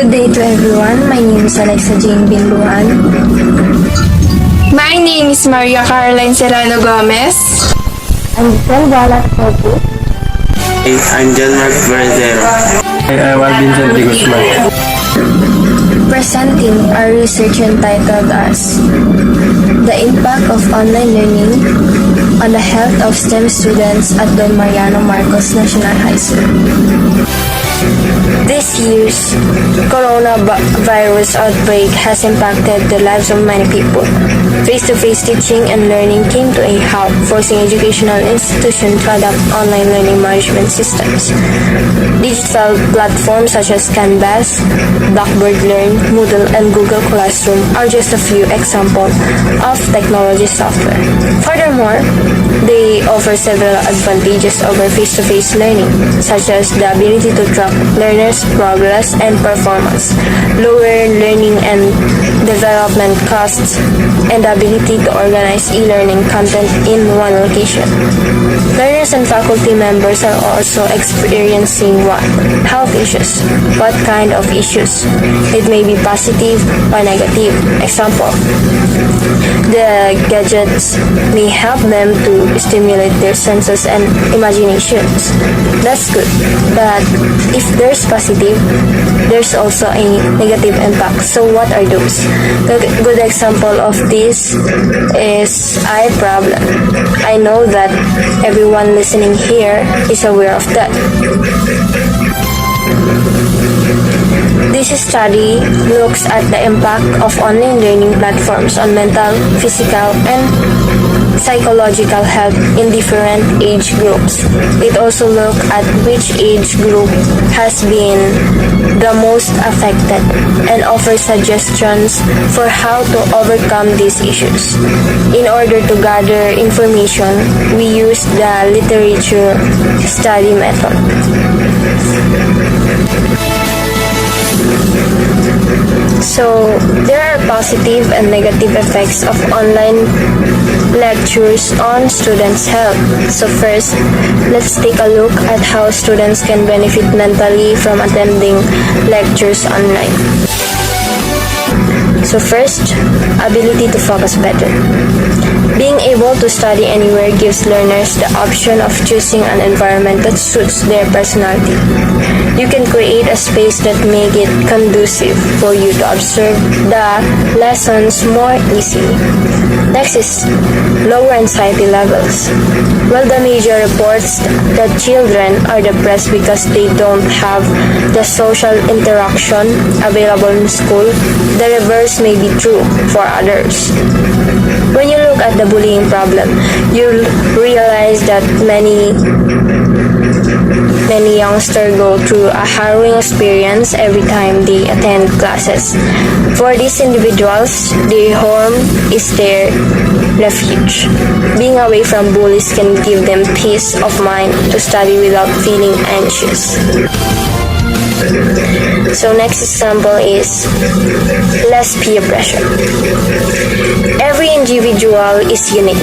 Good day to everyone. My name is Alexa Jane Binduan. My name is Maria Caroline Serrano Gomez. I'm Giselle Walat Popo. Hey, I'm John Mark Verdero. I'm Vincent de Guzman. Presenting our research entitled as The Impact of Online Learning on the Health of STEM Students at Don Mariano Marcos National High School. This year's coronavirus outbreak has impacted the lives of many people. Face-to-face teaching and learning came to a halt, forcing educational institutions to adopt online learning management systems. Digital platforms such as Canvas, Blackboard Learn, Moodle, and Google Classroom are just a few examples of technology software. Furthermore, they offer several advantages over face-to-face learning, such as the ability to track learners' progress and performance, lower learning and development costs, and the ability to organize e-learning content in one location. Learners and faculty members are also experiencing health issues. What kind of issues? It may be positive or negative. Example, the gadgets may help them to stimulate their senses and imaginations. That's good. But if there's positive, there's also a negative impact. So what are those? A good example of this is eye problem. I know that everyone listening here is aware of that. This study looks at the impact of online learning platforms on mental, physical, and psychological health in different age groups. It also looks at which age group has been the most affected and offers suggestions for how to overcome these issues. In order to gather information, we use the literature study method. So, there are positive and negative effects of online lectures on students' health. So first, let's take a look at how students can benefit mentally from attending lectures online. So first, ability to focus better. Being able to study anywhere gives learners the option of choosing an environment that suits their personality. You can create a space that makes it conducive for you to observe the lessons more easily. Next is lower anxiety levels. Well, the media reports that children are depressed because they don't have the social interaction available in school. The reverse may be true for others. When you look at the bullying problem, you'll realize that many youngsters go through a harrowing experience every time they attend classes. For these individuals, their home is their refuge. Being away from bullies can give them peace of mind to study without feeling anxious. So next example is less peer pressure. Every individual is unique.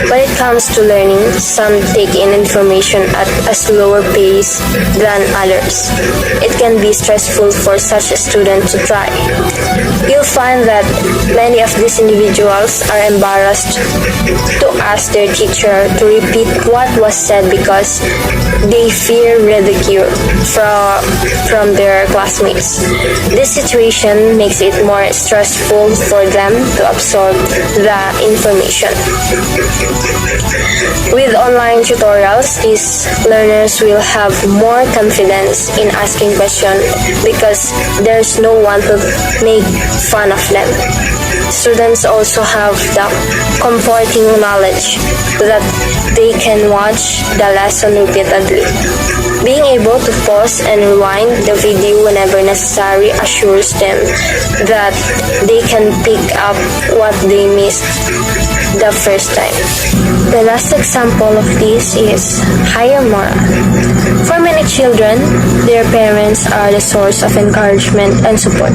When it comes to learning, some take in information at a slower pace than others. It can be stressful for such a student to try. You'll find that many of these individuals are embarrassed to ask their teacher to repeat what was said because they fear ridicule from their classmates. This situation makes it more stressful for them to absorb the information. With online tutorials, these learners will have more confidence in asking questions because there's no one to make fun of them. Students also have the comforting knowledge that they can watch the lesson repeatedly. Being able to pause and rewind the video whenever necessary assures them that they can pick up what they missed the first time. The last example of this is higher moral. For many children, their parents are the source of encouragement and support.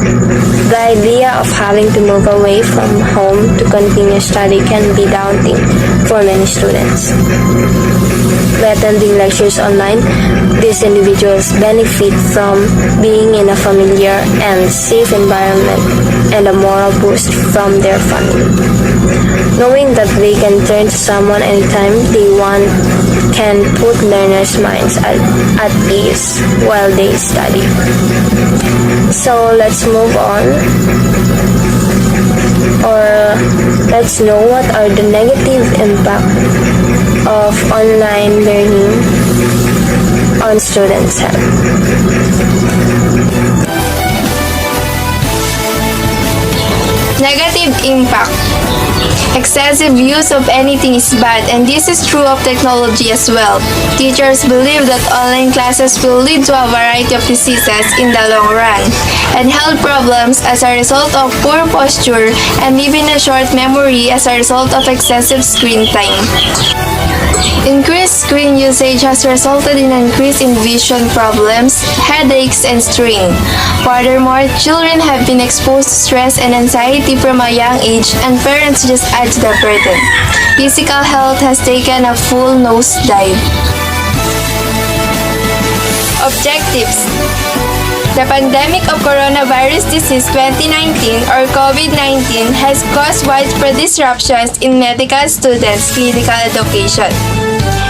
The idea of having to move away from home to continue study can be daunting for many students. by attending lectures online, these individuals benefit from being in a familiar and safe environment and a moral boost from their family. Knowing that they can turn to someone anytime they want can put learners' minds at ease while they study. So let's move on, or let's know what are the negative impact of online learning on students' health. Negative impact. Excessive use of anything is bad, and this is true of technology as well. Teachers believe that online classes will lead to a variety of diseases in the long run, and health problems as a result of poor posture and even a short memory as a result of excessive screen time. Increased screen usage has resulted in an increase in vision problems, headaches, and strain. Furthermore, children have been exposed to stress and anxiety from a young age, and parents just add to the burden. Physical health has taken a full nosedive. Objectives. The pandemic of coronavirus disease 2019 or COVID-19 has caused widespread disruptions in medical students' clinical education.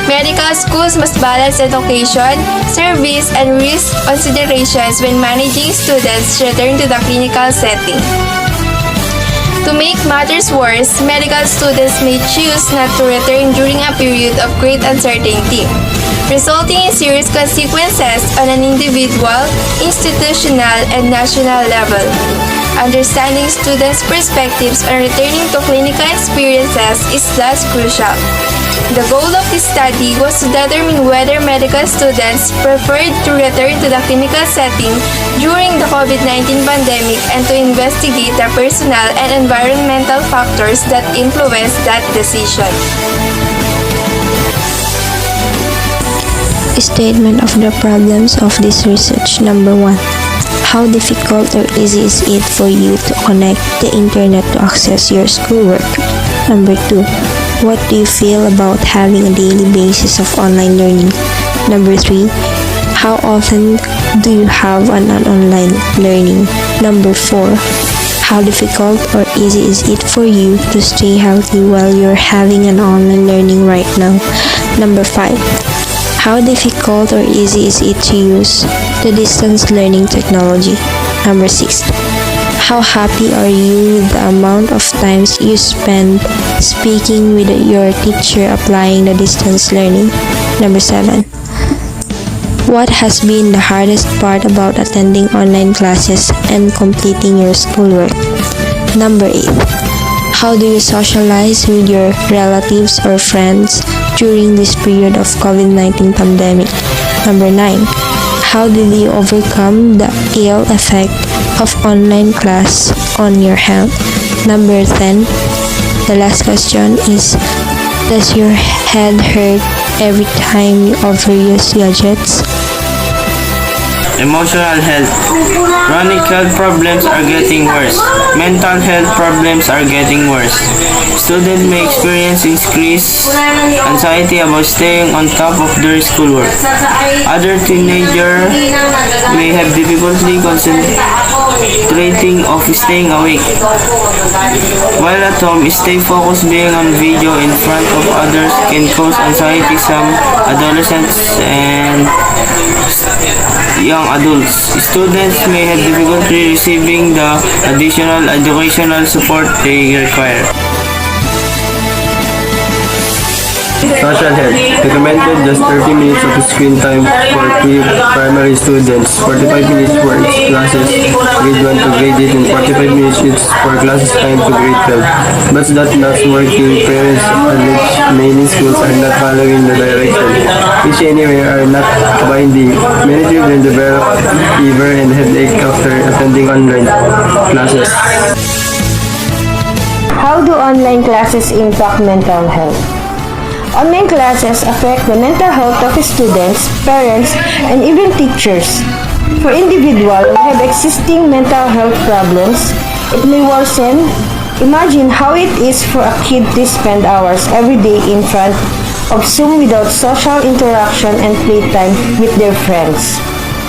Medical schools must balance education, service, and risk considerations when managing students to return to the clinical setting. To make matters worse, medical students may choose not to return during a period of great uncertainty, resulting in serious consequences on an individual, institutional, and national level. Understanding students' perspectives on returning to clinical experiences is thus crucial. The goal of this study was to determine whether medical students preferred to return to the clinical setting during the COVID-19 pandemic and to investigate the personal and environmental factors that influenced that decision. Statement of the problems of this research. Number 1. How difficult or easy is it for you to connect the internet to access your schoolwork? Number 2. What do you feel about having a daily basis of online learning? Number 3. How often do you have an online learning? Number 4. How difficult or easy is it for you to stay healthy while you're having an online learning right now? Number 5. How difficult or easy is it to use the distance learning technology? Number 6. How happy are you with the amount of times you spend speaking with your teacher applying the distance learning? Number 7. What has been the hardest part about attending online classes and completing your schoolwork? Number 8. How do you socialize with your relatives or friends during this period of COVID-19 pandemic? Number 9. How did you overcome the ill effect of online class on your health? Number 10. The last question is, does your head hurt every time you overuse gadgets? Emotional health. Chronic health problems are getting worse. Mental health problems are getting worse. Students may experience increased anxiety about staying on top of their schoolwork. Other teenagers may have difficulty concentrating or staying awake. While at home, stay focused being on video in front of others can cause anxiety. Some adolescents and young adults. Students may have difficulty receiving the additional educational support they require. Social health. Recommended just 30 minutes of screen time for primary students, 45 minutes for each classes, grade 1 to grade 8, and 45 minutes each for classes 9 to grade 12. But that's not working. Parents allege many schools are not following the direction, which anyway are not binding. Many children develop fever and headache after attending online classes. How do online classes impact mental health? Online classes affect the mental health of students, parents, and even teachers. For individuals who have existing mental health problems, it may worsen. Imagine how it is for a kid to spend hours every day in front of Zoom without social interaction and playtime with their friends.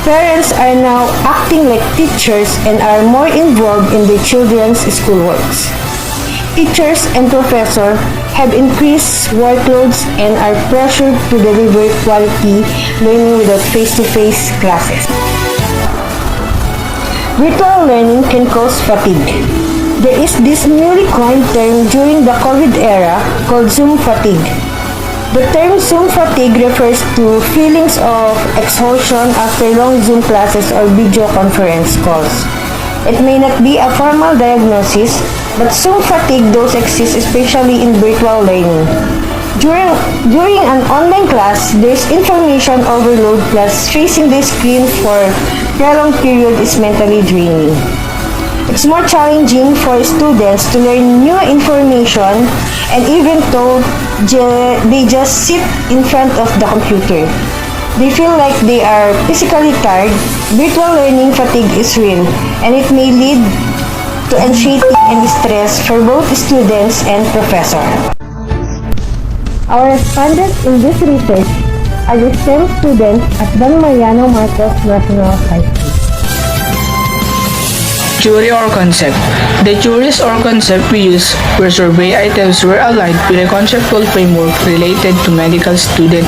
Parents are now acting like teachers and are more involved in their children's schoolworks. Teachers and professors have increased workloads and are pressured to deliver quality learning without face-to-face classes. Virtual learning can cause fatigue. There is this newly coined term during the COVID era called Zoom fatigue. The term Zoom fatigue refers to feelings of exhaustion after long Zoom classes or video conference calls. It may not be a formal diagnosis, but Zoom fatigue does exist, especially in virtual learning. During an online class, there's information overload plus tracing the screen for prolonged period is mentally draining. It's more challenging for students to learn new information and even though they just sit in front of the computer. They feel like they are physically tired. Virtual learning fatigue is real and it may lead to anxiety and stress for both students and professors. Our respondents in this research are the STEM students at Don Mariano Marcos National High School. Theory or concept. The theories or concept we use were survey items were aligned with a conceptual framework related to medical student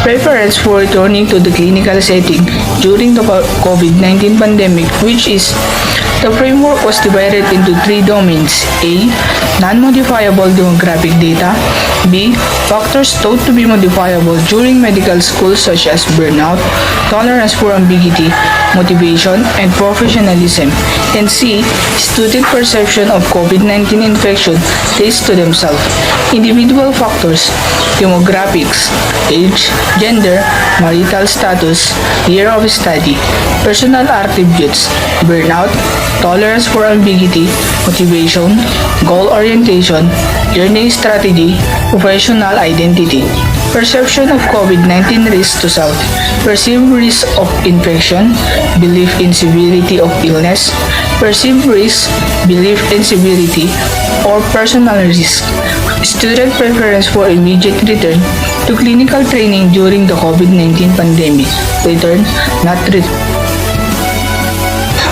preference for returning to the clinical setting during the COVID-19 pandemic, which is the framework was divided into three domains: A. Non-modifiable demographic data; B. Factors thought to be modifiable during medical school such as burnout, tolerance for ambiguity, motivation, and professionalism; and C. Student perception of COVID-19 infection traced to themselves. Individual factors: demographics, age, gender, marital status, year of study; personal attributes: burnout, tolerance for ambiguity, motivation, goal orientation, learning strategy, professional identity. Perception of COVID-19 risk to self, perceived risk of infection, belief in severity of illness, perceived risk, belief in severity, or personal risk. Student preference for immediate return to clinical training during the COVID-19 pandemic. Return, not return.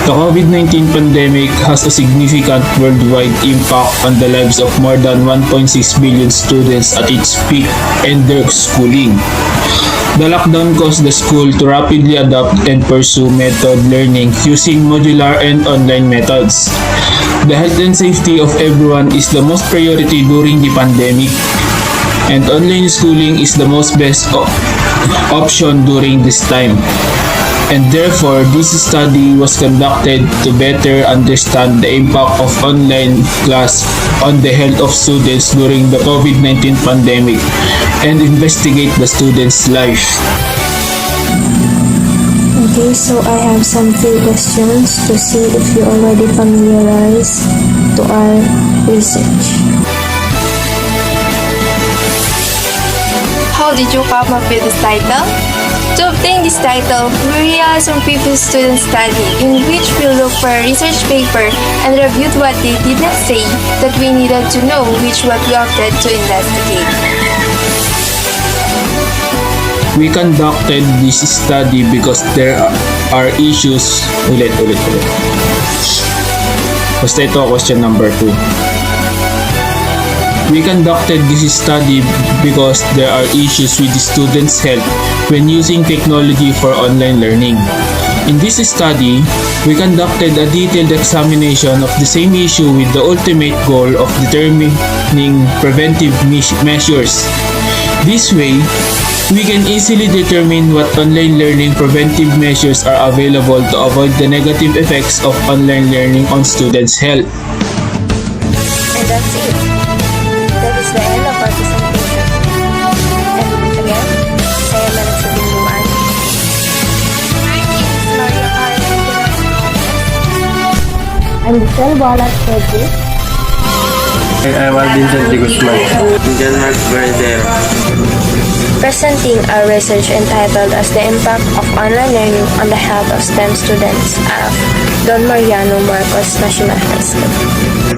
The COVID-19 pandemic has a significant worldwide impact on the lives of more than 1.6 billion students at its peak and their schooling. The lockdown caused the school to rapidly adapt and pursue method learning using modular and online methods. The health and safety of everyone is the most priority during the pandemic, and online schooling is the most best option during this time. And therefore, this study was conducted to better understand the impact of online class on the health of students during the COVID-19 pandemic and investigate the students' life. Okay, so I have some few questions to see if you already familiarized to our research. How did you come up with this title? To obtain this title, we realized from previous student study in which we looked for a research paper and reviewed what they did not say that we needed to know, which what we opted to investigate. We conducted this study because there are issues. Ulit. Basta ito, question number 2. We conducted this study because there are issues with the students' health when using technology for online learning. In this study, we conducted a detailed examination of the same issue with the ultimate goal of determining preventive measures. This way, we can easily determine what online learning preventive measures are available to avoid the negative effects of online learning on students' health. And that's it. That is the end of our presentation. And again, saya Managsabiluan. I'm Giselle Walat Pedro. I'm Vincent de Guzman. John Mark Verdero. Presenting our research entitled as the impact of online learning on the health of STEM students of Don Mariano Marcos National High School.